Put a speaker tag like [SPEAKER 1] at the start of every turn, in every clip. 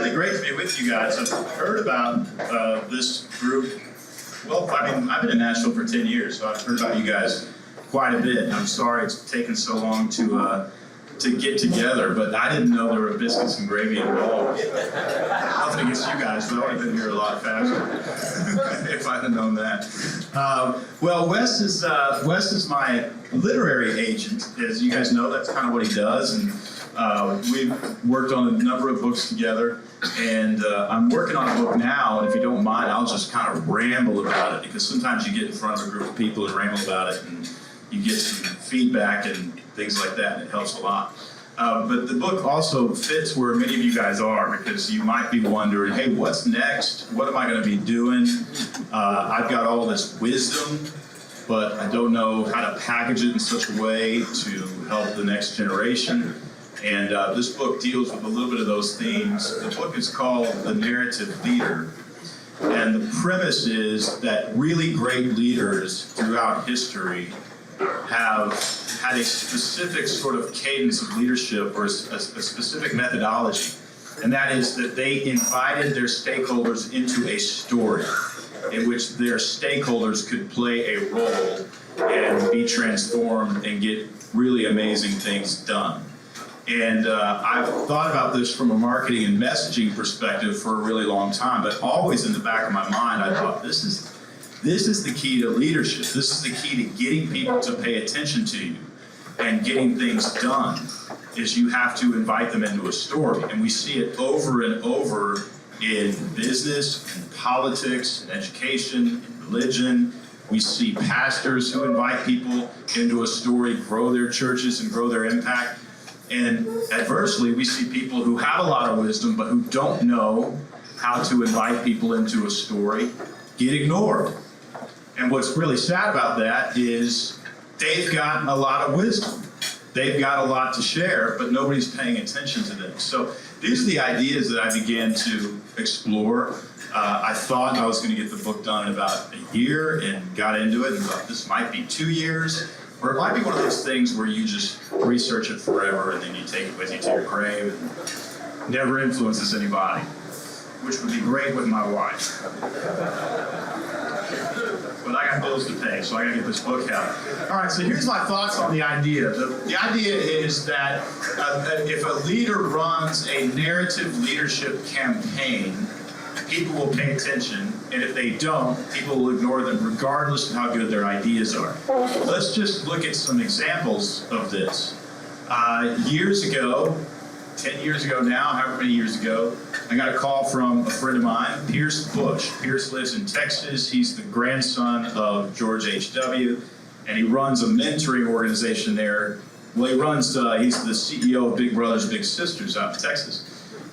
[SPEAKER 1] really great to be with you guys. I've heard about this group. Well, I mean, I've been in Nashville for 10 years, so I've heard about you guys quite a bit. I'm sorry it's taken so long to get together, but I didn't know there were biscuits and gravy involved. Nothing against you guys, but I would have been here a lot faster if I'd have known that. Well, Wes is my literary agent. As you guys know, that's kind of what he does, and we've worked on a number of books together, and I'm working on a book now, and if you don't mind, I'll just kind of ramble about it, because sometimes you get in front of a group of people and ramble about it, and you get some feedback and things like that, and it helps a lot. But the book also fits where many of you guys are, because you might be wondering, hey, what's next? What am I going to be doing? I've got all this wisdom, but I don't know how to package it in such a way to help the next generation. And this book deals with a little bit of those themes. The book is called The Narrative Leader. And the premise is that really great leaders throughout history have had a specific sort of cadence of leadership or a specific methodology. And that is that they invited their stakeholders into a story in which their stakeholders could play a role and be transformed and get really amazing things done. And I've thought about this from a marketing and messaging perspective for a really long time, but always in the back of my mind, I thought, this is the key to leadership. This is the key to getting people to pay attention to you and getting things done, is you have to invite them into a story. And we see it over and over in business, in politics, in education, in religion. We see pastors who invite people into a story, grow their churches and grow their impact. And adversely, we see people who have a lot of wisdom, but who don't know how to invite people into a story, get ignored. And what's really sad about that is they've got a lot of wisdom. They've got a lot to share, but nobody's paying attention to them. So these are the ideas that I began to explore. I thought I was going to get the book done in about a year, and got into it and thought this might be 2 years. Or it might be one of those things where you just research it forever and then you take it with you to your grave and never influences anybody, which would be great with my wife. But I got bills to pay, so I gotta get this book out. All right, so here's my thoughts on the idea. The idea is that if a leader runs a narrative leadership campaign, people will pay attention, and if they don't, people will ignore them regardless of how good their ideas are. Let's just look at some examples of this. Years ago, 10 years ago now, however many years ago, I got a call from a friend of mine, Pierce Bush. Pierce lives in Texas. He's the grandson of George H.W., and he runs a mentoring organization there. Well, he's the CEO of Big Brothers Big Sisters out in Texas.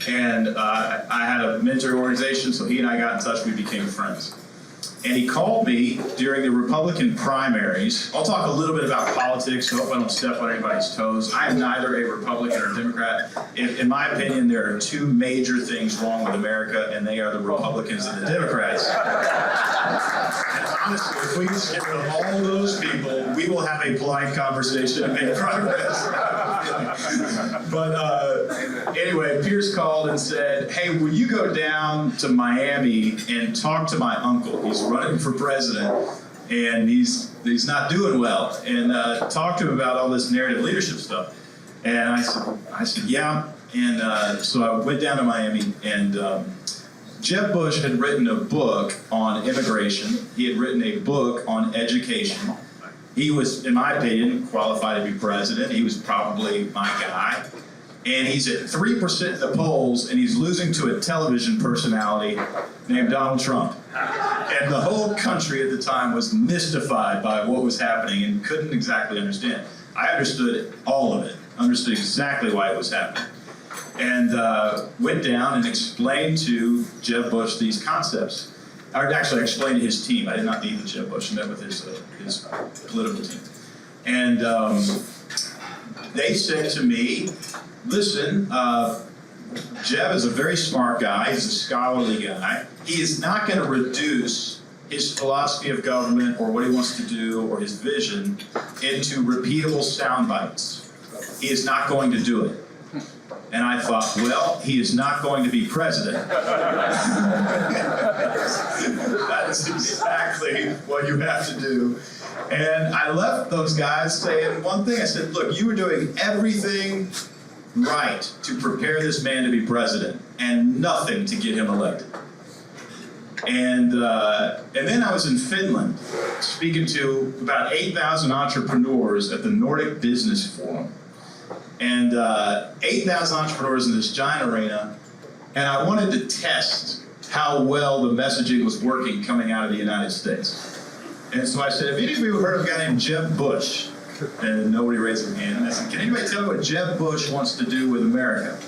[SPEAKER 1] And I had a mentor organization, so he and I got in touch. We became friends. And he called me during the Republican primaries. I'll talk a little bit about politics. I hope I don't step on anybody's toes. I am neither a Republican or Democrat. In my opinion, there are two major things wrong with America, and they are the Republicans and the Democrats. And honestly, if we just get rid of all of those people, we will have a polite conversation and make progress. But anyway, Pierce called and said, hey, will you go down to Miami and talk to my uncle? He's running for president, and he's not doing well. And talk to him about all this narrative leadership stuff. And I said, yeah. And so I went down to Miami, and Jeb Bush had written a book on immigration. He had written a book on education. He was, in my opinion, qualified to be president. He was probably my guy. And he's at 3% in the polls, and he's losing to a television personality named Donald Trump. And the whole country at the time was mystified by what was happening and couldn't exactly understand. I understood all of it, understood exactly why it was happening. And went down and explained to Jeb Bush these concepts. I actually explained to his team. I did not meet with Jeb Bush. I met with his political team. And they said to me, listen, Jeb is a very smart guy. He's a scholarly guy. He is not going to reduce his philosophy of government or what he wants to do or his vision into repeatable sound bites. He is not going to do it. And I thought, well, he is not going to be president. That is exactly what you have to do. And I left those guys saying one thing. I said, look, you were doing everything right to prepare this man to be president and nothing to get him elected. And then I was in Finland speaking to about 8,000 entrepreneurs at the Nordic Business Forum. And 8,000 entrepreneurs in this giant arena. And I wanted to test how well the messaging was working coming out of the United States. And so I said, have any of you heard of a guy named Jeb Bush? And nobody raised their hand. And I said, can anybody tell me what Jeb Bush wants to do with America?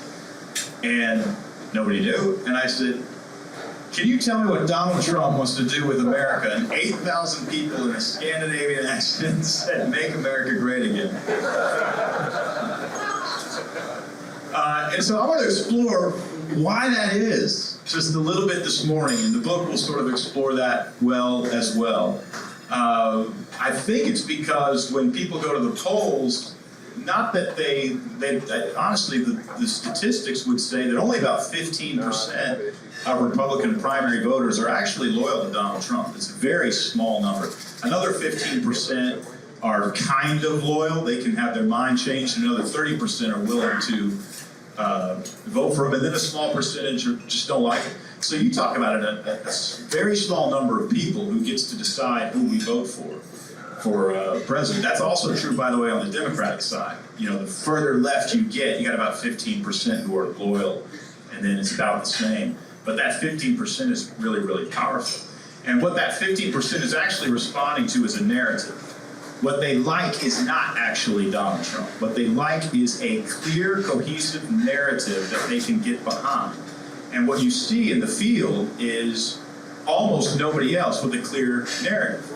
[SPEAKER 1] And nobody knew. And I said, can you tell me what Donald Trump wants to do with America? And 8,000 people in a Scandinavian accent said, make America great again. And so I want to explore why that is just a little bit this morning, and the book will sort of explore that well as well. I think it's because when people go to the polls, not that they honestly, the statistics would say that only about 15% of Republican primary voters are actually loyal to Donald Trump. It's a very small number. Another 15% are kind of loyal. They can have their mind changed. Another 30% are willing to vote for him, and then a small percentage just don't like it. So you talk about a very small number of people who gets to decide who we vote for president. That's also true, by the way, on the Democratic side. You know, the further left you get, you got about 15% who are loyal, and then it's about the same. But that 15% is really, really powerful. And what that 15% is actually responding to is a narrative. What they like is not actually Donald Trump. What they like is a clear, cohesive narrative that they can get behind. And what you see in the field is almost nobody else with a clear narrative.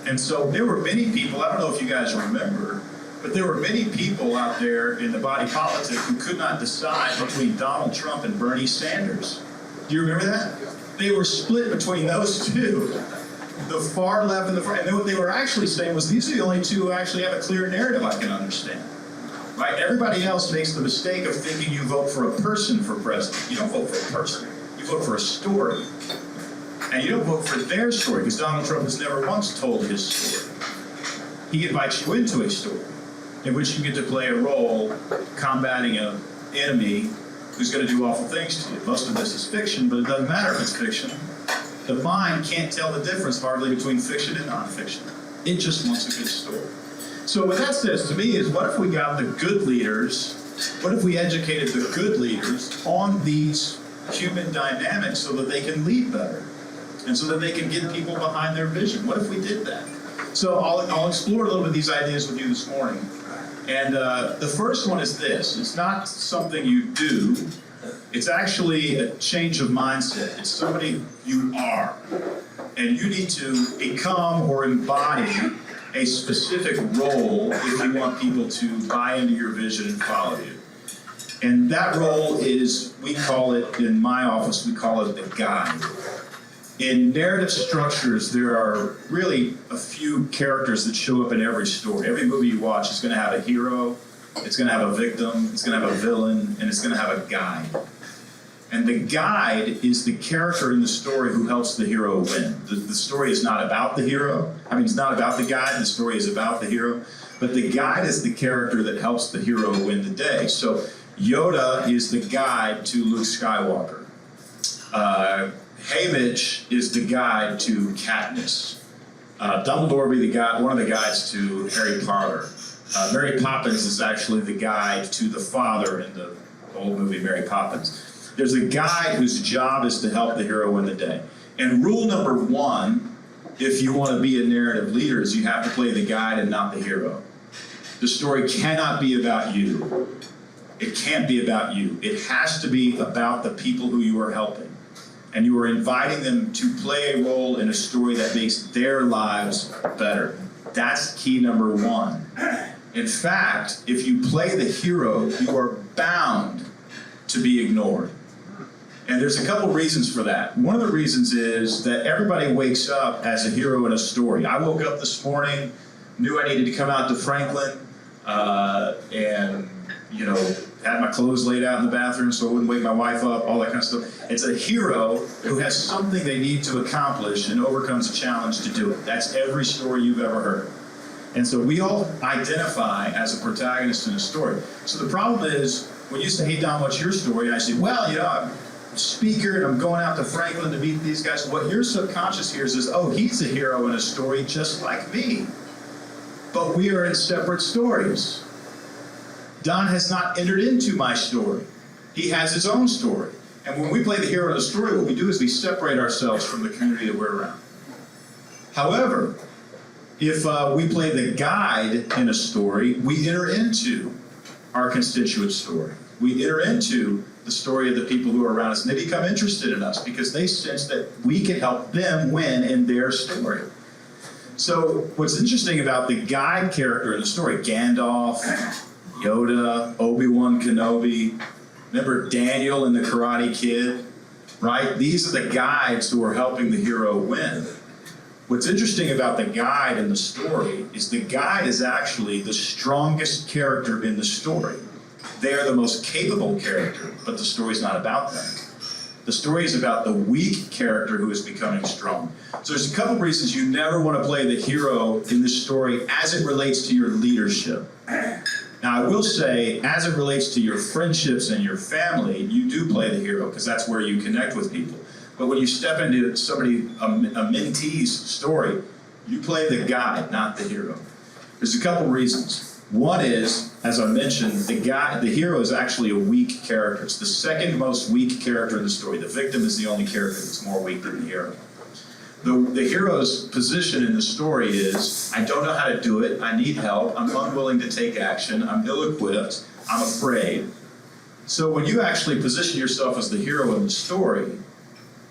[SPEAKER 1] And so there were many people, I don't know if you guys remember, but there were many people out there in the body politic who could not decide between Donald Trump and Bernie Sanders. Do you remember that? They were split between those two. The far left and the far, and then what they were actually saying was, these are the only two who actually have a clear narrative I can understand. Right? Everybody else makes the mistake of thinking you vote for a person for president. You don't vote for a person. You vote for a story. And you don't vote for their story, because Donald Trump has never once told his story. He invites you into a story in which you get to play a role combating an enemy who's going to do awful things to you. Most of this is fiction, but it doesn't matter if it's fiction. The mind can't tell the difference hardly between fiction and nonfiction. It just wants a good story. So what that says to me is, what if we got the good leaders, what if we educated the good leaders on these human dynamics so that they can lead better? And so that they can get people behind their vision? What if we did that? So I'll explore a little bit of these ideas with you this morning. And the first one is this. It's not something you do. It's actually a change of mindset. It's somebody you are. And you need to become or embody a specific role if you want people to buy into your vision and follow you. And that role is, we call it, in my office, we call it the guide. In narrative structures, there are really a few characters that show up in every story. Every movie you watch is going to have a hero, it's going to have a victim, it's going to have a villain, and it's going to have a guide. And the guide is the character in the story who helps the hero win. The story is not about the hero. I mean, it's not about the guide, the story is about the hero. But the guide is the character that helps the hero win the day. So Yoda is the guide to Luke Skywalker. Haymitch is the guide to Katniss. Dumbledore will be the guide, one of the guides to Harry Potter. Mary Poppins is actually the guide to the father in the old movie Mary Poppins. There's a guide whose job is to help the hero win the day. And rule number one, if you want to be a narrative leader, is you have to play the guide and not the hero. The story cannot be about you. It can't be about you. It has to be about the people who you are helping. And you are inviting them to play a role in a story that makes their lives better. That's key number one. In fact, if you play the hero, you are bound to be ignored. And there's a couple reasons for that. One of the reasons is that everybody wakes up as a hero in a story. I woke up this morning, knew I needed to come out to Franklin, and had my clothes laid out in the bathroom so I wouldn't wake my wife up, all that kind of stuff. It's a hero who has something they need to accomplish and overcomes a challenge to do it. That's every story you've ever heard. And so we all identify as a protagonist in a story. So the problem is, when you say, hey, Don, what's your story? And I say, well, I'm a speaker and I'm going out to Franklin to meet these guys. What your subconscious hears is, oh, he's a hero in a story just like me. But we are in separate stories. Don has not entered into my story. He has his own story. And when we play the hero in a story, what we do is we separate ourselves from the community that we're around. However, if we play the guide in a story, we enter into our constituent story. We enter into the story of the people who are around us, and they become interested in us because they sense that we can help them win in their story. So what's interesting about the guide character in the story, Gandalf, Yoda, Obi-Wan Kenobi, remember Daniel in the Karate Kid, right? These are the guides who are helping the hero win. What's interesting about the guide in the story is the guide is actually the strongest character in the story. They are the most capable character, but the story's not about them. The story is about the weak character who is becoming strong. So there's a couple reasons you never want to play the hero in this story as it relates to your leadership. Now, I will say, as it relates to your friendships and your family, you do play the hero because that's where you connect with people. But when you step into a mentee's story, you play the guide, not the hero. There's a couple reasons. One is, as I mentioned, the hero is actually a weak character. It's the second most weak character in the story. The victim is the only character that's more weak than the hero. The hero's position in the story is, I don't know how to do it, I need help, I'm unwilling to take action, I'm ill-equipped, I'm afraid. So when you actually position yourself as the hero in the story,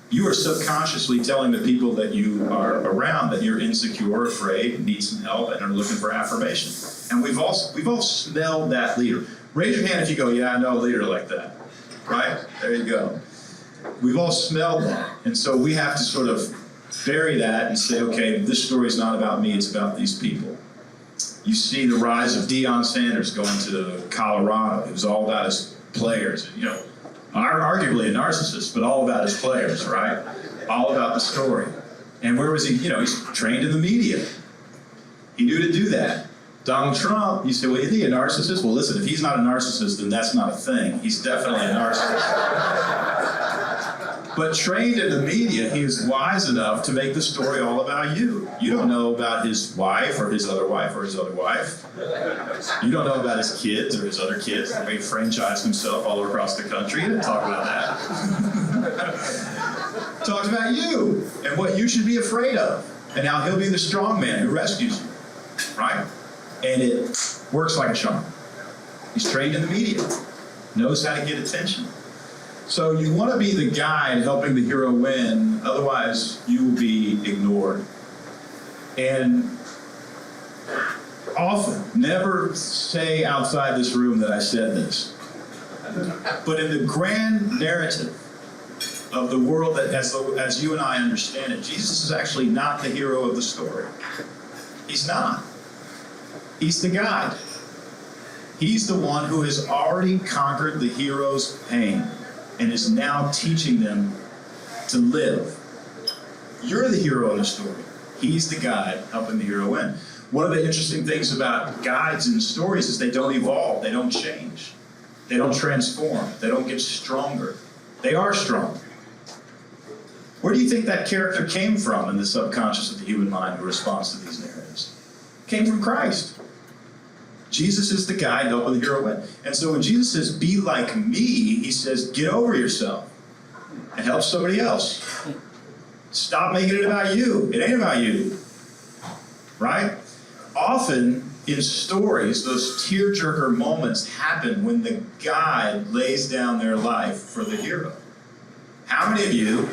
[SPEAKER 1] you are subconsciously telling the people that you are around that you're insecure, afraid, need some help, and are looking for affirmation. And we've all smelled that leader. Raise your hand if you go, yeah, I know a leader like that. Right? There you go. We've all smelled that. And so we have to sort of bury that and say, okay, this story is not about me, it's about these people. You see the rise of Deion Sanders going to Colorado. It was all about his players. Arguably a narcissist, but all about his players, right? All about the story. And where was he? He's trained in the media. He knew to do that. Donald Trump, you say, well, is he a narcissist? Well, listen, if he's not a narcissist, then that's not a thing. He's definitely a narcissist. But trained in the media, he is wise enough to make the story all about you. You don't know about his wife or his other wife or his other wife. You don't know about his kids or his other kids. The way he franchised himself all across the country. He didn't talk about that. Talks about you and what you should be afraid of. And how he'll be the strong man who rescues you. Right? And it works like a charm. He's trained in the media. Knows how to get attention. So you want to be the guide helping the hero win, otherwise you will be ignored. And often, never say outside this room that I said this, but in the grand narrative of the world that as you and I understand it, Jesus is actually not the hero of the story. He's not. He's the guide. He's the one who has already conquered the hero's pain and is now teaching them to live. You're the hero in the story. He's the guide helping the hero win. One of the interesting things about guides in stories is they don't evolve, they don't change, they don't transform, they don't get stronger. They are strong. Where do you think that character came from in the subconscious of the human mind who responds to these narratives? It came from Christ. Jesus is the guide helping the hero win. And so when Jesus says, be like me, he says, get over yourself and help somebody else. Stop making it about you. It ain't about you. Right? Often in stories, those tearjerker moments happen when the guide lays down their life for the hero. How many of you,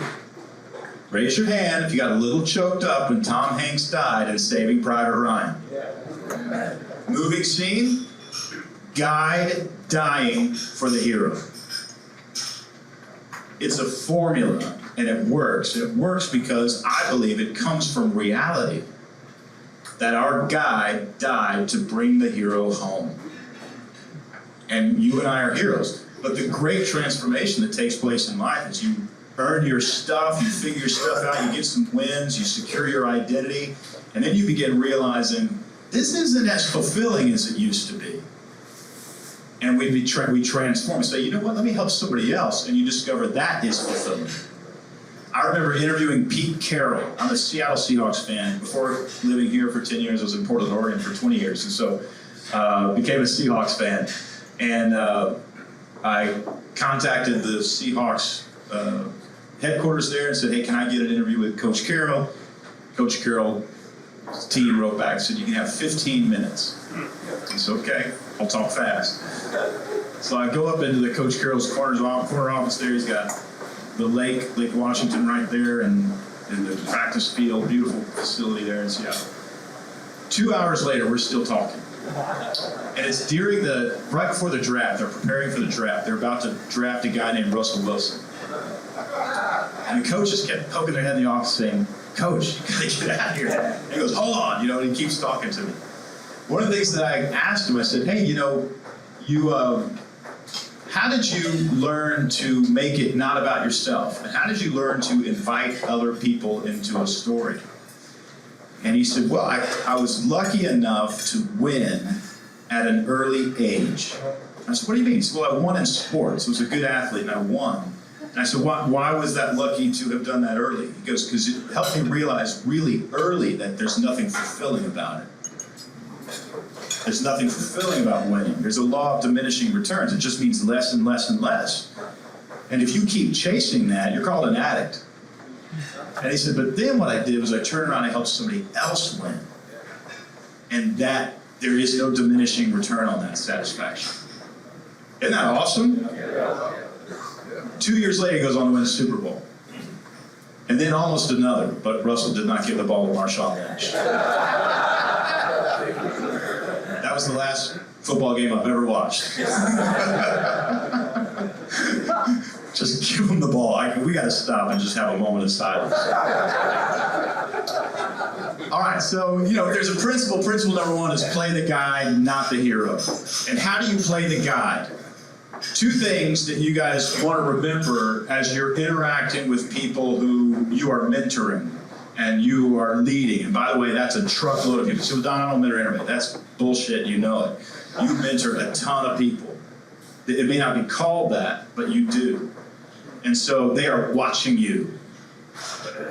[SPEAKER 1] raise your hand if you got a little choked up when Tom Hanks died in Saving Private Ryan? Moving scene, guide dying for the hero. It's a formula, and it works. It works because I believe it comes from reality that our guide died to bring the hero home. And you and I are heroes. But the great transformation that takes place in life is you earn your stuff, you figure your stuff out, you get some wins, you secure your identity, and then you begin realizing this isn't as fulfilling as it used to be. And we transform and say, you know what, let me help somebody else, and you discover that is fulfilling. I remember interviewing Pete Carroll. I'm a Seattle Seahawks fan. Before living here for 10 years, I was in Portland, Oregon for 20 years, and so became a Seahawks fan. And I contacted the Seahawks headquarters there and said, hey, can I get an interview with Coach Carroll? Coach Carroll's team wrote back and said, you can have 15 minutes. I said, okay, I'll talk fast. So I go up into the Coach Carroll's corner office there. He's got the Lake Washington right there, and the practice field, beautiful facility there in Seattle. 2 hours later, we're still talking. And it's right before the draft. They're preparing for the draft. They're about to draft a guy named Russell Wilson. And the coaches kept poking their head in the office saying, Coach, you gotta get out of here. And he goes, hold on, and he keeps talking to me. One of the things that I asked him, I said, hey, how did you learn to make it not about yourself? And how did you learn to invite other people into a story? And he said, well, I was lucky enough to win at an early age. I said, what do you mean? He said, well, I won in sports. I was a good athlete and I won. And I said, why was that lucky to have done that early? He goes, because it helped me realize really early that there's nothing fulfilling about it. There's nothing fulfilling about winning. There's a law of diminishing returns. It just means less and less and less. And if you keep chasing that, you're called an addict. And he said, but then what I did was I turned around and helped somebody else win. And that, there is no diminishing return on that satisfaction. Isn't that awesome? 2 years later, he goes on to win the Super Bowl. And then almost another, but Russell did not give the ball to Marshawn Lynch. That was the last football game I've ever watched. Just give him the ball. We got to stop and just have a moment of silence. All right, so, there's a principle. Principle number one is play the guide, not the hero. And how do you play the guide? Two things that you guys want to remember as you're interacting with people who you are mentoring and you are leading. And by the way, that's a truckload of people. So, Don, I don't mentor anybody. That's bullshit, you know it. You mentor a ton of people. It may not be called that, but you do. And so they are watching you.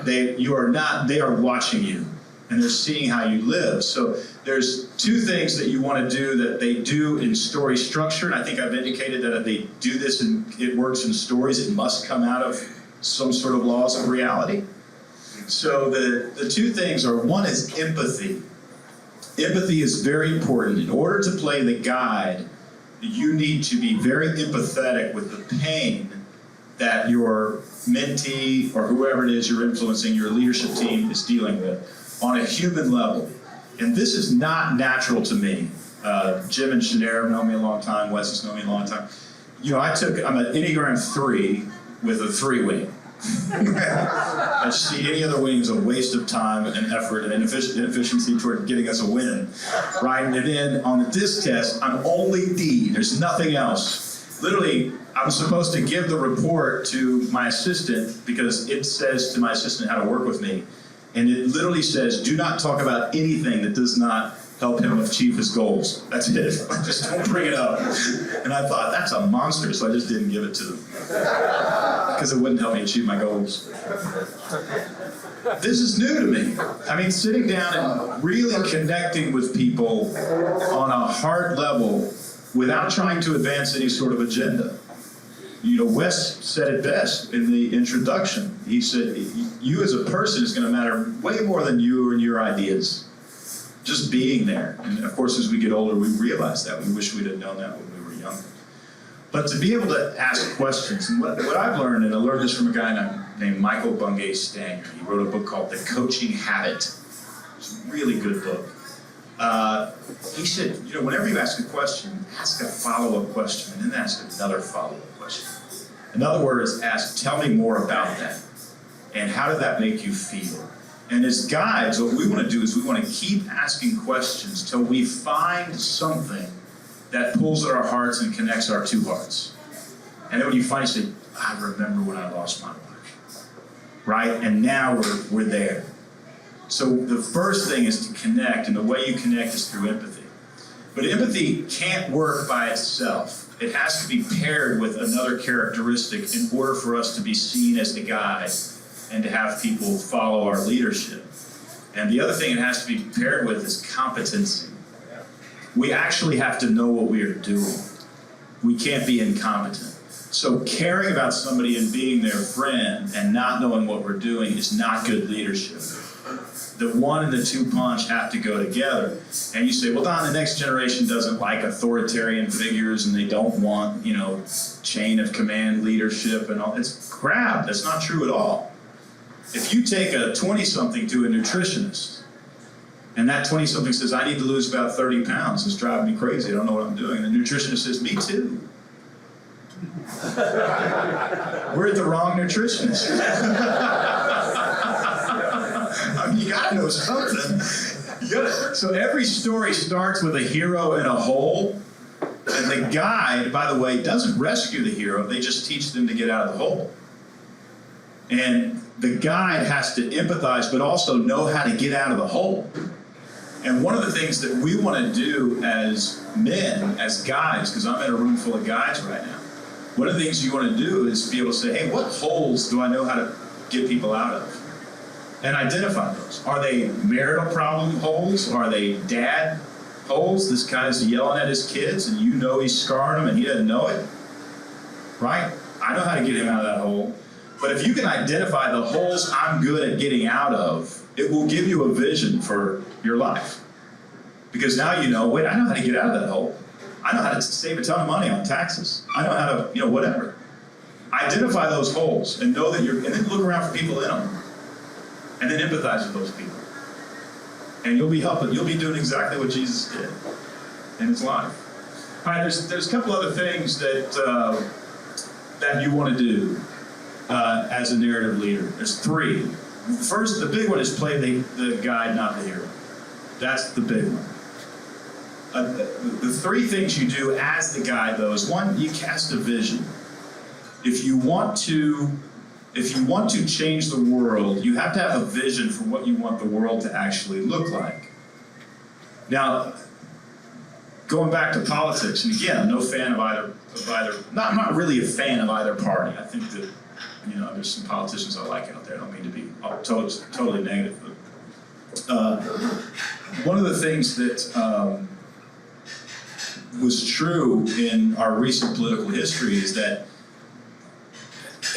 [SPEAKER 1] They are watching you. And they're seeing how you live. So there's two things that you want to do that they do in story structure. And I think I've indicated that if they do this and it works in stories, it must come out of some sort of laws of reality. So the two things are, one is empathy. Empathy is very important. In order to play the guide, you need to be very empathetic with the pain that your mentee or whoever it is you're influencing, your leadership team is dealing with on a human level. And this is not natural to me. Jim and Shanair have known me a long time. Wes has known me a long time. I'm an Enneagram 3 with a 3-wing. I just see any other wing as a waste of time and effort and inefficiency toward getting us a win. Right? And then on the disc test, I'm only D. There's nothing else. Literally, I'm supposed to give the report to my assistant because it says to my assistant how to work with me. And it literally says, do not talk about anything that does not help him achieve his goals. That's it. Just don't bring it up. And I thought, that's a monster, so I just didn't give it to them. Because it wouldn't help me achieve my goals. This is new to me. I mean, sitting down and really connecting with people on a heart level without trying to advance any sort of agenda. Wes said it best in the introduction. He said, you as a person is going to matter way more than you and your ideas. Just being there. And of course, as we get older, we realize that. We wish we'd have known that when we were younger. But to be able to ask questions, and what I've learned, and I learned this from a guy named Michael Bungay Stanger. He wrote a book called The Coaching Habit. It's a really good book. He said, whenever you ask a question, ask a follow-up question, and then ask another follow-up question. In other words, ask, tell me more about that. And how did that make you feel? And as guides, what we want to do is we want to keep asking questions till we find something that pulls at our hearts and connects our two hearts. And then when you finally say, I remember when I lost my wife, right? And now we're there. So the first thing is to connect, and the way you connect is through empathy. But empathy can't work by itself. It has to be paired with another characteristic in order for us to be seen as the guide and to have people follow our leadership. And the other thing it has to be paired with is competency. We actually have to know what we are doing. We can't be incompetent. So caring about somebody and being their friend and not knowing what we're doing is not good leadership. The one and the two punch have to go together. And you say, well, Don, the next generation doesn't like authoritarian figures and they don't want, chain of command leadership and all. It's crap. That's not true at all. If you take a 20-something to a nutritionist, and that 20-something says, I need to lose about 30 pounds, it's driving me crazy, I don't know what I'm doing. And the nutritionist says, me too. We're at the wrong nutritionist. I mean, you gotta know something. So every story starts with a hero in a hole, and the guide, by the way, doesn't rescue the hero, they just teach them to get out of the hole. And the guide has to empathize, but also know how to get out of the hole. And one of the things that we want to do as men, as guides, because I'm in a room full of guides right now, one of the things you want to do is be able to say, hey, what holes do I know how to get people out of? And identify those. Are they marital problem holes? Are they dad holes? This guy's yelling at his kids and you know he's scarring them and he doesn't know it, right? I know how to get him out of that hole. But if you can identify the holes I'm good at getting out of, it will give you a vision for your life. Because now you know, wait, I know how to get out of that hole. I know how to save a ton of money on taxes. I know how to, whatever. Identify those holes and know that and then look around for people in them. And then empathize with those people. And you'll be doing exactly what Jesus did in his life. All right, there's a couple other things that you want to do as a narrative leader. There's three. First, the big one is play the guide, not the hero. That's the big one. The three things you do as the guide, though, is one, you cast a vision. If you want to change the world, you have to have a vision for what you want the world to actually look like. Now, going back to politics, and again, I'm no fan of either. I'm not really a fan of either party. I think that there's some politicians I like out there. I don't mean to be totally negative. But, one of the things that was true in our recent political history is that,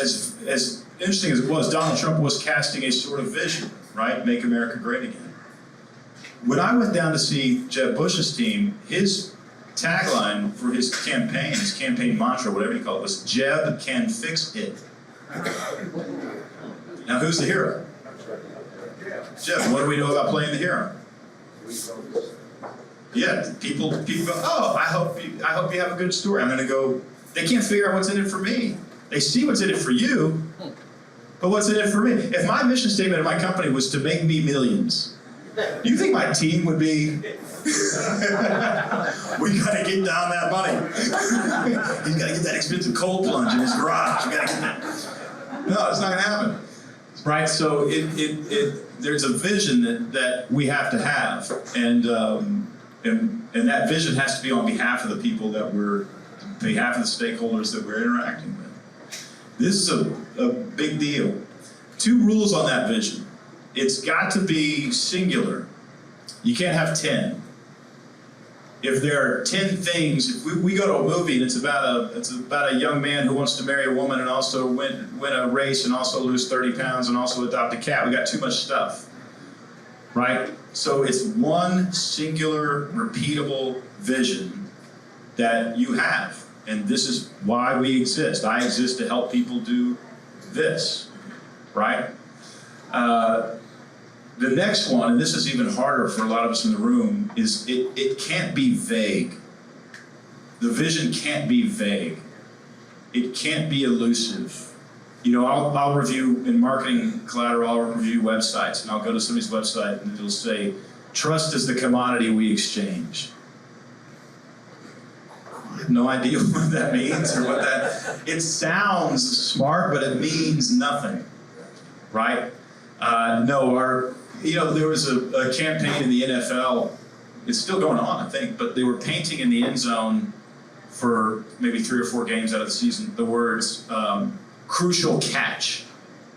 [SPEAKER 1] as interesting as it was, Donald Trump was casting a sort of vision, right? Make America great again. When I went down to see Jeb Bush's team, his tagline for his campaign mantra, whatever you call it, was Jeb can fix it. Now who's the hero? Jeb, what do we know about playing the hero? Yeah, people go, oh, I hope you have a good story. I'm gonna go, they can't figure out what's in it for me. They see what's in it for you, but what's in it for me? If my mission statement of my company was to make me millions, do you think my team would be, we gotta get down that money. He's gotta get that expensive cold plunge in his garage. You gotta get that. No, it's not gonna happen. Right, so there's a vision that we have to have, and that vision has to be on behalf of the people on behalf of the stakeholders that we're interacting with. This is a big deal. 2 rules on that vision. It's got to be singular. You can't have 10. If there are 10 things, if we go to a movie and it's about a young man who wants to marry a woman and also win a race and also lose 30 pounds and also adopt a cat, we got too much stuff, right? So it's one singular, repeatable vision that you have. And this is why we exist. I exist to help people do this, right? The next one, and this is even harder for a lot of us in the room, is it can't be vague. The vision can't be vague. It can't be elusive. I'll review in marketing collateral, I'll review websites, and I'll go to somebody's website and it'll say, trust is the commodity we exchange. have no idea what that means or what that, it sounds smart, but it means nothing, right? There was a campaign in the NFL, it's still going on, I think, but they were painting in the end zone for maybe 3 or 4 games out of the season, the words, crucial catch.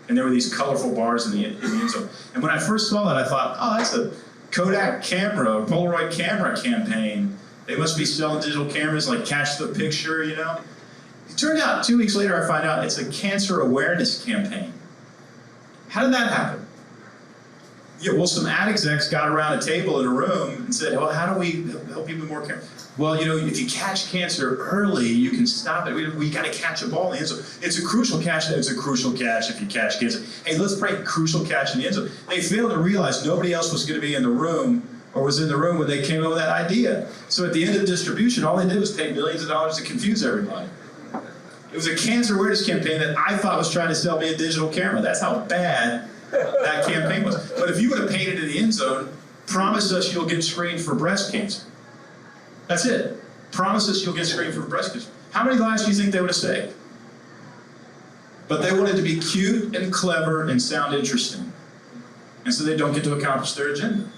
[SPEAKER 1] And there were these colorful bars in the end zone. And when I first saw that, I thought, oh, that's a Kodak camera, or Polaroid camera campaign. They must be selling digital cameras like Catch the Picture, you know? It turned out, 2 weeks later, I find out it's a cancer awareness campaign. How did that happen? Yeah, well, some ad execs got around a table in a room and said, well, how do we help people more care? Well, if you catch cancer early, you can stop it. We got to catch a ball in the end zone. It's a crucial catch. It's a crucial catch if you catch cancer. Hey, let's pray crucial catch in the end zone. They failed to realize nobody else was going to be in the room or was in the room when they came up with that idea. So at the end of distribution, all they did was pay millions of dollars to confuse everybody. It was a cancer awareness campaign that I thought was trying to sell me a digital camera. That's how bad that campaign was. But if you would have painted in the end zone, promise us you'll get screened for breast cancer. That's it. Promise us you'll get screened for breast cancer. How many lives do you think they would have saved? But they wanted to be cute and clever and sound interesting. And so they don't get to accomplish their agenda.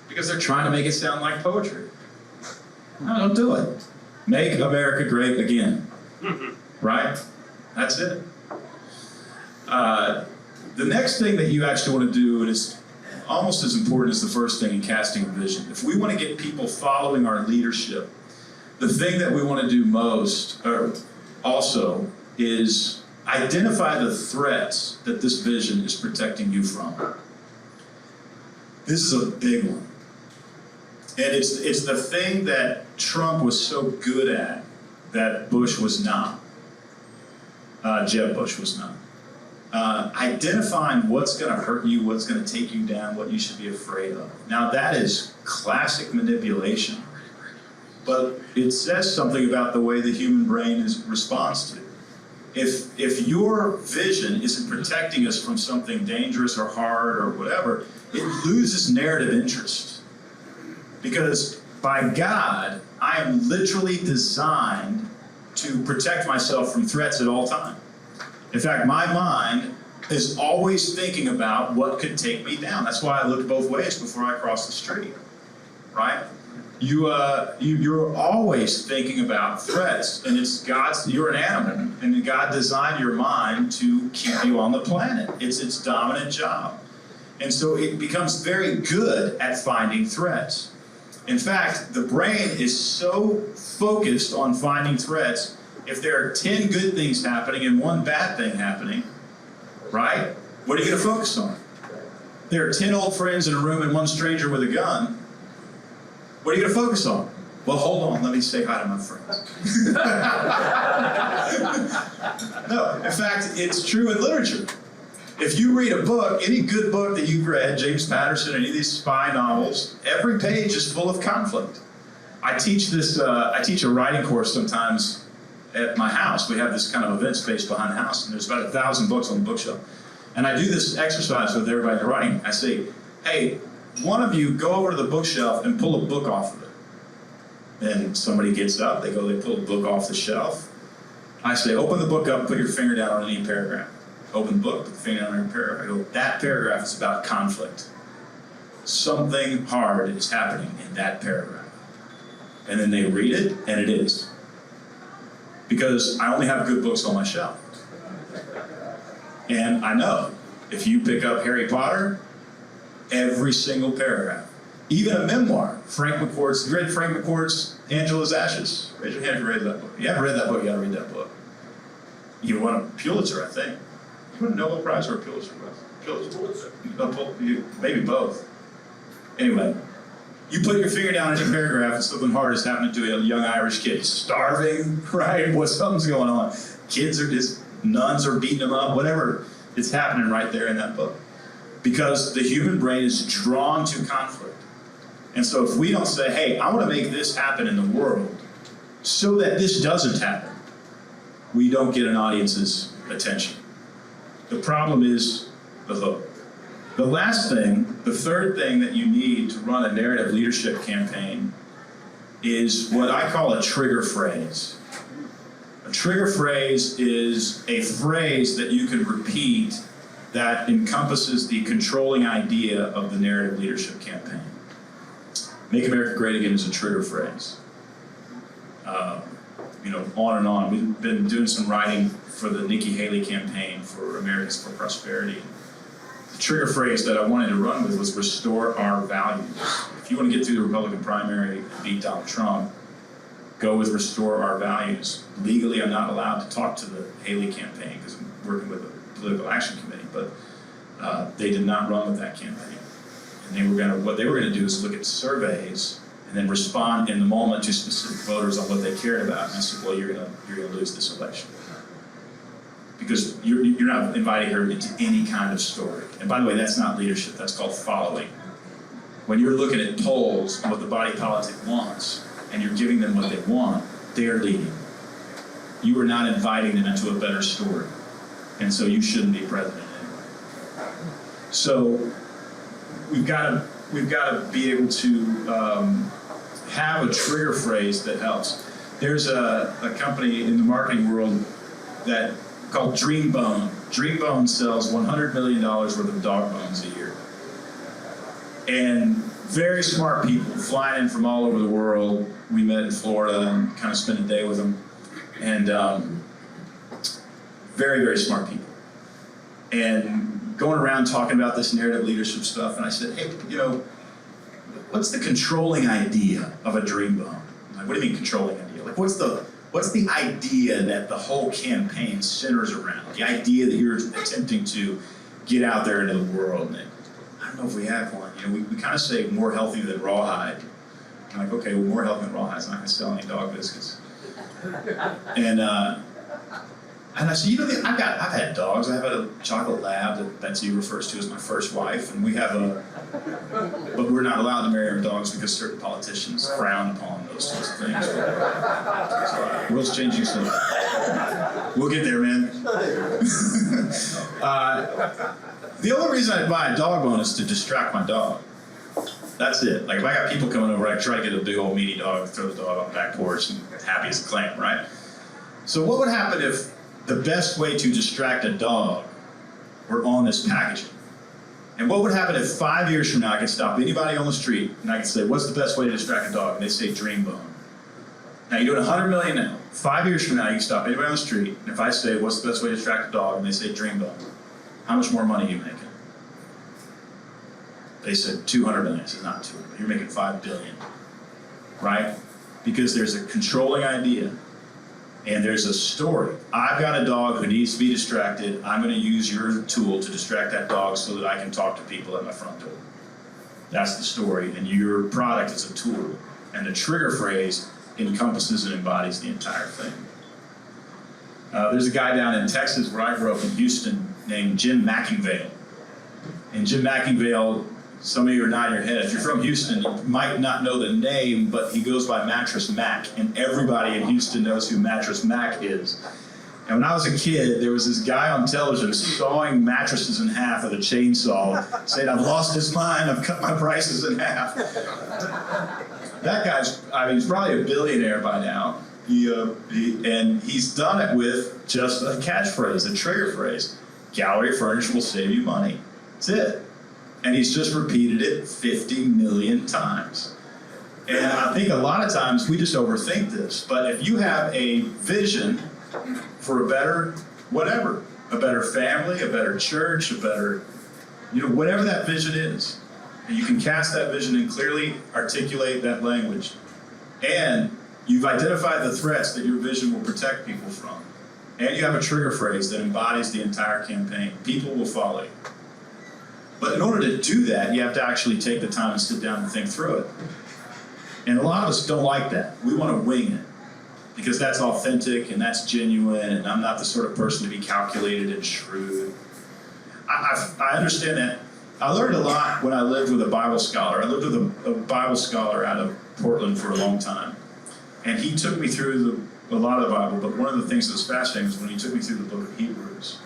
[SPEAKER 1] Because they're trying to make it sound like poetry. No, don't do it. Make America great again. Right? That's it. The next thing that you actually want to do, and it's almost as important as the first thing in casting a vision. If we want to get people following our leadership, the thing that we want to do most also is identify the threats that this vision is protecting you from. This is a big one. And it's the thing that Trump was so good at that Bush was not. Jeb Bush was not. Identifying what's going to hurt you, what's going to take you down, what you should be afraid of. Now that is classic manipulation, but it says something about the way the human brain responds to it. If your vision isn't protecting us from something dangerous or hard or whatever, it loses narrative interest. Because by God, I am literally designed to protect myself from threats at all times. In fact, my mind is always thinking about what could take me down. That's why I look both ways before I cross the street, right? You're always thinking about threats, and you're an animal, and God designed your mind to keep you on the planet. It's its dominant job. And so it becomes very good at finding threats. In fact, the brain is so focused on finding threats. If there are 10 good things happening and 1 bad thing happening, right? What are you going to focus on? There are 10 old friends in a room and 1 stranger with a gun. What are you going to focus on? Well, hold on, let me say hi to my friends. No, in fact, it's true in literature. If you read a book, any good book that you've read, James Patterson, any of these spy novels, every page is full of conflict. I teach a writing course sometimes at my house. We have this kind of event space behind the house, and there's about 1,000 books on the bookshelf. And I do this exercise with everybody in the writing. I say, hey, one of you go over to the bookshelf and pull a book off of it. Then somebody gets up, they pull a book off the shelf. I say, open the book up, put your finger down on any paragraph. Open the book, put the finger down on any paragraph. I go, that paragraph is about conflict. Something hard is happening in that paragraph. And then they read it, and it is. Because I only have good books on my shelf. And I know, if you pick up Harry Potter, every single paragraph, even a memoir, you read Frank McCourt's Angela's Ashes? Raise your hand if you read that book. If you haven't read that book, you gotta read that book. You won a Pulitzer, I think. You won a Nobel Prize or a Pulitzer Prize? Pulitzer. Maybe both. Anyway, you put your finger down in a paragraph and something hard is happening to a young Irish kid. He's starving, right? Something's going on. Nuns are beating him up, whatever. It's happening right there in that book. Because the human brain is drawn to conflict. And so if we don't say, hey, I want to make this happen in the world so that this doesn't happen, we don't get an audience's attention. The problem is the hook. The last thing, the third thing that you need to run a narrative leadership campaign is what I call a trigger phrase. A trigger phrase is a phrase that you can repeat that encompasses the controlling idea of the narrative leadership campaign. Make America Great Again is a trigger phrase. On and on. We've been doing some writing for the Nikki Haley campaign for Americans for Prosperity. The trigger phrase that I wanted to run with was restore our values. If you want to get through the Republican primary and beat Donald Trump, go with restore our values. Legally, I'm not allowed to talk to the Haley campaign because I'm working with a political action committee, but they did not run with that campaign. And what they were going to do is look at surveys and then respond in the moment to specific voters on what they cared about. And I said, well, you're going to lose this election. Because you're not inviting her into any kind of story. And by the way, that's not leadership, that's called following. When you're looking at polls and what the body politic wants, and you're giving them what they want, they're leading. You are not inviting them into a better story. And so you shouldn't be president anyway. So we've got to be able to have a trigger phrase that helps. There's a company in the marketing world that called Dreambone. Dreambone sells $100 million worth of dog bones a year. And very smart people flying in from all over the world. We met in Florida and kind of spent a day with them. And very, very smart people. And going around talking about this narrative leadership stuff, and I said, hey, what's the controlling idea of a dream bone? Like, what do you mean controlling idea? Like, what's the idea that the whole campaign centers around? The idea that you're attempting to get out there into the world. And I don't know if we have one. We kind of say more healthy than rawhide. I'm like, okay, well, more healthy than rawhide is not going to sell any dog biscuits. And I said, I've had dogs. I've had a chocolate lab that Betsy refers to as my first wife, and we have but we're not allowed to marry our dogs because certain politicians frown upon those sorts of things. So, world's changing soon. We'll get there, man. The only reason I buy a dog bone is to distract my dog. That's it. Like, if I got people coming over, I try to get a big old meaty dog, throw the dog on the back porch, and happy as a clam, right? So what would happen if the best way to distract a dog were on this packaging? And what would happen if 5 years from now I could stop anybody on the street and I could say, what's the best way to distract a dog? And they say dream bone. Now you're doing 100 million now. 5 years from now you can stop anybody on the street, and if I say, what's the best way to distract a dog? And they say dream bone. How much more money are you making? They said 200 million. I said, not 200. You're making 5 billion, right? Because there's a controlling idea. And there's a story. I've got a dog who needs to be distracted. I'm going to use your tool to distract that dog so that I can talk to people at my front door. That's the story. And your product is a tool. And the trigger phrase encompasses and embodies the entire thing. There's a guy down in Texas where I grew up in Houston named Jim Mackingvale. And Jim Mackingvale, some of you are nodding your head. If you're from Houston, you might not know the name, but he goes by Mattress Mac, and everybody in Houston knows who Mattress Mac is. And when I was a kid, there was this guy on television sawing mattresses in half with a chainsaw, saying, I've lost his mind, I've cut my prices in half. That guy's, he's probably a billionaire by now. And he's done it with just a catchphrase, a trigger phrase. Gallery Furniture will save you money. That's it. And he's just repeated it 50 million times. And I think a lot of times we just overthink this. But if you have a vision for a better whatever, a better family, a better church, a better, whatever that vision is, and you can cast that vision and clearly articulate that language, and you've identified the threats that your vision will protect people from, and you have a trigger phrase that embodies the entire campaign, people will follow you. But in order to do that, you have to actually take the time and sit down and think through it. And a lot of us don't like that. We want to wing it because that's authentic and that's genuine, and I'm not the sort of person to be calculated and shrewd. I understand that. I learned a lot when I lived with a Bible scholar. I lived with a Bible scholar out of Portland for a long time. And he took me through a lot of the Bible, but one of the things that was fascinating was when he took me through the book of Hebrews.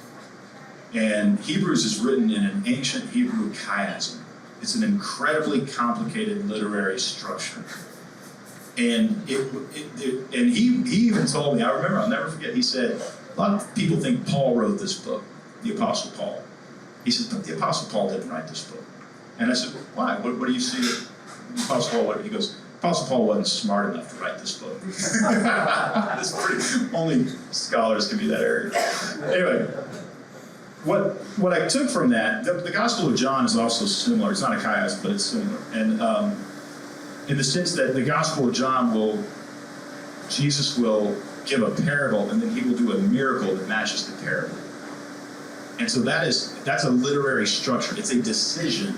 [SPEAKER 1] And Hebrews is written in an ancient Hebrew chiasm. It's an incredibly complicated literary structure. And and he even told me, I remember, I'll never forget, he said, a lot of people think Paul wrote this book, the Apostle Paul. He said, but the Apostle Paul didn't write this book. And I said, why? What do you see that the Apostle Paul wrote? He goes, Apostle Paul wasn't smart enough to write this book. Only scholars can be that arrogant. Anyway, what I took from that, the Gospel of John is also similar. It's not a chiasm, but it's similar. And in the sense that the Gospel of John Jesus will give a parable, and then he will do a miracle that matches the parable. And so that's a literary structure. It's a decision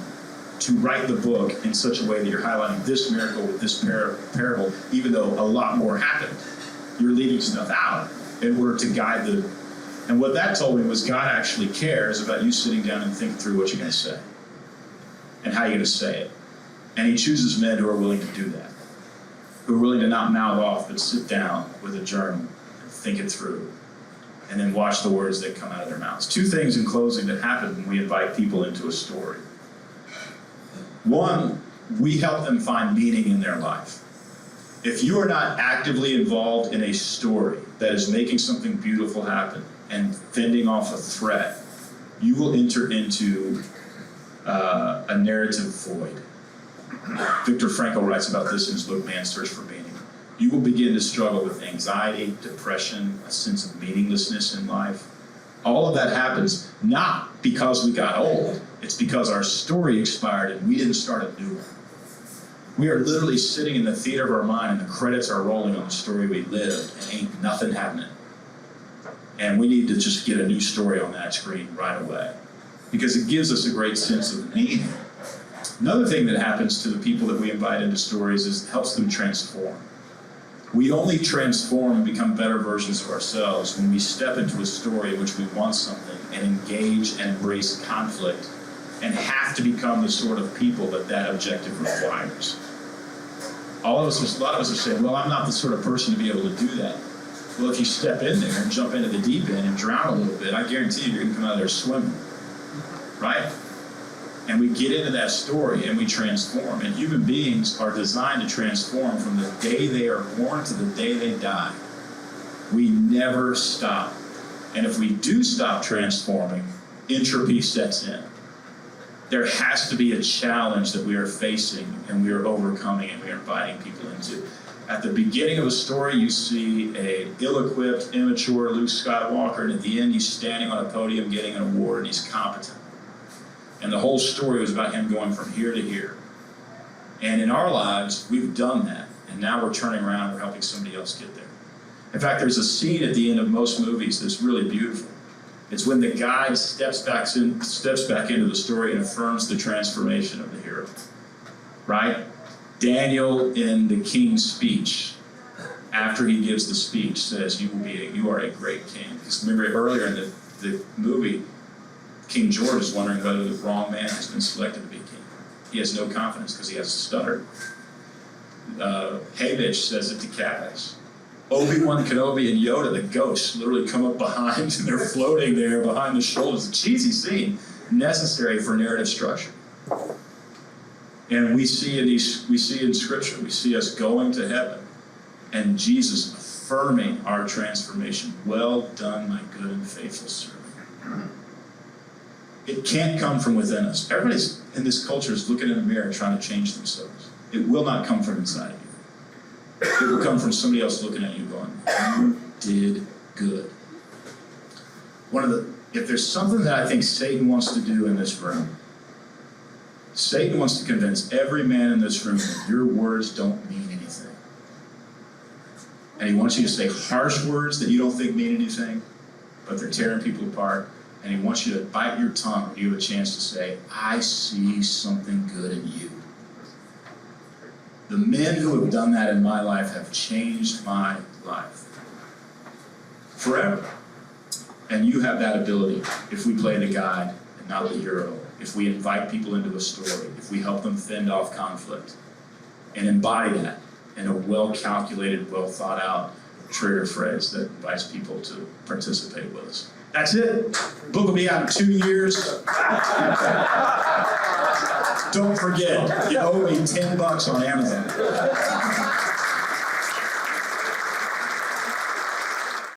[SPEAKER 1] to write the book in such a way that you're highlighting this miracle with this parable, even though a lot more happened. You're leaving stuff out in order to guide and what that told me was God actually cares about you sitting down and thinking through what you're going to say and how you're going to say it. And he chooses men who are willing to do that, who are willing to not mouth off, but sit down with a journal and think it through, and then watch the words that come out of their mouths. Two things in closing that happen when we invite people into a story. One, we help them find meaning in their life. If you are not actively involved in a story that is making something beautiful happen and fending off a threat, you will enter into a narrative void. Viktor Frankl writes about this in his book, Man's Search for Meaning. You will begin to struggle with anxiety, depression, a sense of meaninglessness in life. All of that happens not because we got old. It's because our story expired and we didn't start a new one. We are literally sitting in the theater of our mind and the credits are rolling on the story we lived and ain't nothing happening. And we need to just get a new story on that screen right away because it gives us a great sense of meaning. Another thing that happens to the people that we invite into stories is it helps them transform. We only transform and become better versions of ourselves when we step into a story in which we want something and engage and embrace conflict and have to become the sort of people that objective requires. A lot of us are saying, well, I'm not the sort of person to be able to do that. Well, if you step in there and jump into the deep end and drown a little bit, I guarantee you you're going to come out of there swimming, right? And we get into that story and we transform. And human beings are designed to transform from the day they are born to the day they die. We never stop. And if we do stop transforming, entropy sets in. There has to be a challenge that we are facing and we are overcoming and we are inviting people into. At the beginning of a story, you see an ill-equipped, immature Luke Skywalker, and at the end, he's standing on a podium getting an award and he's competent. And the whole story was about him going from here to here. And in our lives, we've done that. And now we're turning around and we're helping somebody else get there. In fact, there's a scene at the end of most movies that's really beautiful. It's when the guide steps back into the story and affirms the transformation of the hero. Right? Daniel in the king's speech, after he gives the speech, says, you are a great king. Because remember earlier in the movie, King George is wondering whether the wrong man has been selected to be king. He has no confidence because he has a stutter. Haymitch says it to Caddis. Obi-Wan Kenobi and Yoda, the ghosts, literally come up behind and they're floating there behind the shoulders. A cheesy scene, necessary for narrative structure. And we see in Scripture, we see us going to heaven and Jesus affirming our transformation. Well done, my good and faithful servant. It can't come from within us. Everybody in this culture is looking in the mirror trying to change themselves. It will not come from inside of you. It will come from somebody else looking at you going, you did good. If there's something that I think Satan wants to do in this room, Satan wants to convince every man in this room that your words don't mean anything. And he wants you to say harsh words that you don't think mean anything, but they're tearing people apart. And he wants you to bite your tongue when you have a chance to say, I see something good in you. The men who have done that in my life have changed my life forever. And you have that ability if we play the guide and not the hero, if we invite people into a story, if we help them fend off conflict and embody that in a well-calculated, well-thought-out trigger phrase that invites people to participate with us. That's it. Book will be out in 2 years. Don't forget, you owe me $10 on Amazon.